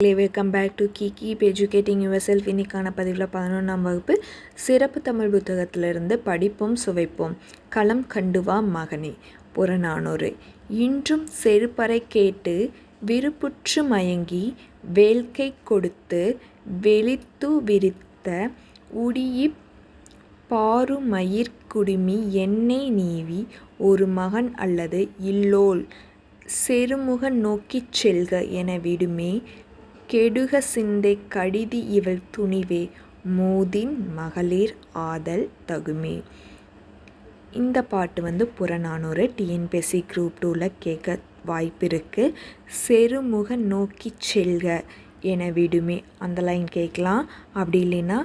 Welcome back to keep educating yourself. இன்னைக்கான பதிவில் 11ஆம் வகுப்பு சிறப்பு தமிழ் புத்தகத்திலிருந்து படிப்போம் சுவைப்போம். களம் கண்டுவா மகனே. புறநானூறு. இன்றும் செருப்பறை கேட்டு விருப்புற்று மயங்கி வேள்கை கொடுத்து வெளித்து விரித்த உடியிப் பாருமயிர் குடுமி எண்ணெய் நீவி ஒரு மகன் அல்லது இல்லோல் செருமுக நோக்கிச் செல்க என விடுமே கெடுக சிந்தை கடிதி இவள் துணிவே மூதின் மகளிர் ஆதல் தகுமே. இந்த பாட்டு புறநானூறு. டிஎன்பிஎஸ்சி குரூப் 2ல் கேட்க வாய்ப்பு இருக்குது. செருமுக நோக்கி செல்க என விடுமே அந்த லைன் கேட்கலாம். அப்படி இல்லைன்னா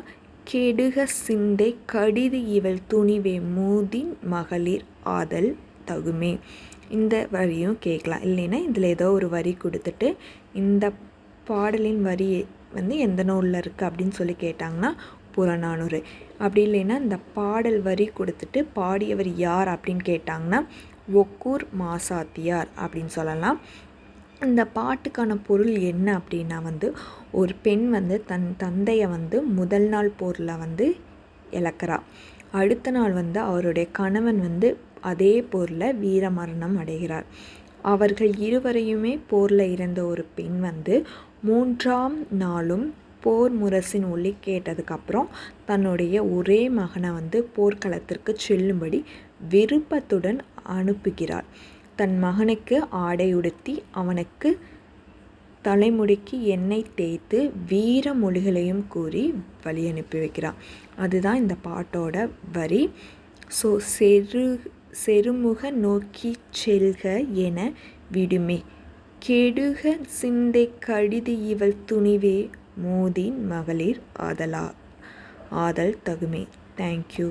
கெடுக சிந்தை கடிதி இவள் துணிவே மூதின் மகளிர் ஆதல் தகுமே இந்த வரியும் கேட்கலாம். இல்லைன்னா இதில் ஏதோ ஒரு வரி கொடுத்துட்டு இந்த பாடலின் வரி எந்த நூலில் இருக்குது அப்படின்னு சொல்லி கேட்டாங்கன்னா புறநானூறு. அப்படி இல்லைன்னா இந்த பாடல் வரி கொடுத்துட்டு பாடியவர் யார் அப்படின்னு கேட்டாங்கன்னா ஒக்கூர் மாசாத்தியார் அப்படின்னு சொல்லலாம். இந்த பாட்டுக்கான பொருள் என்ன அப்படின்னா ஒரு பெண் தன் தந்தையை முதல் நாள் போரில் இழக்கிறா. அடுத்த நாள் அவருடைய கணவன் அதே போரில் வீரமரணம் அடைகிறார். அவர்கள் இருவரையுமே போரில் இறந்த ஒரு பெண் 3ஆம் நாளும் போர் முரசின் ஒலி கேட்டதுக்கப்புறம் தன்னுடைய ஒரே மகனை போர்க்களத்திற்கு செல்லும்படி விருப்பத்துடன் அனுப்புகிறார். தன் மகனுக்கு ஆடை உடுத்தி அவனுக்கு தலைமுடிக்கு எண்ணெய் தேய்த்து வீர மொழிகளையும் கூறி வழி அனுப்பி வைக்கிறார். அதுதான் இந்த பாட்டோட வரி. ஸோ செருமுக நோக்கி செல்க என விடுமே கெடுக சிந்தை கடிதி இவள் துணிவே மூதின் மகளிர் ஆதல் தகுமே. தேங்க்யூ.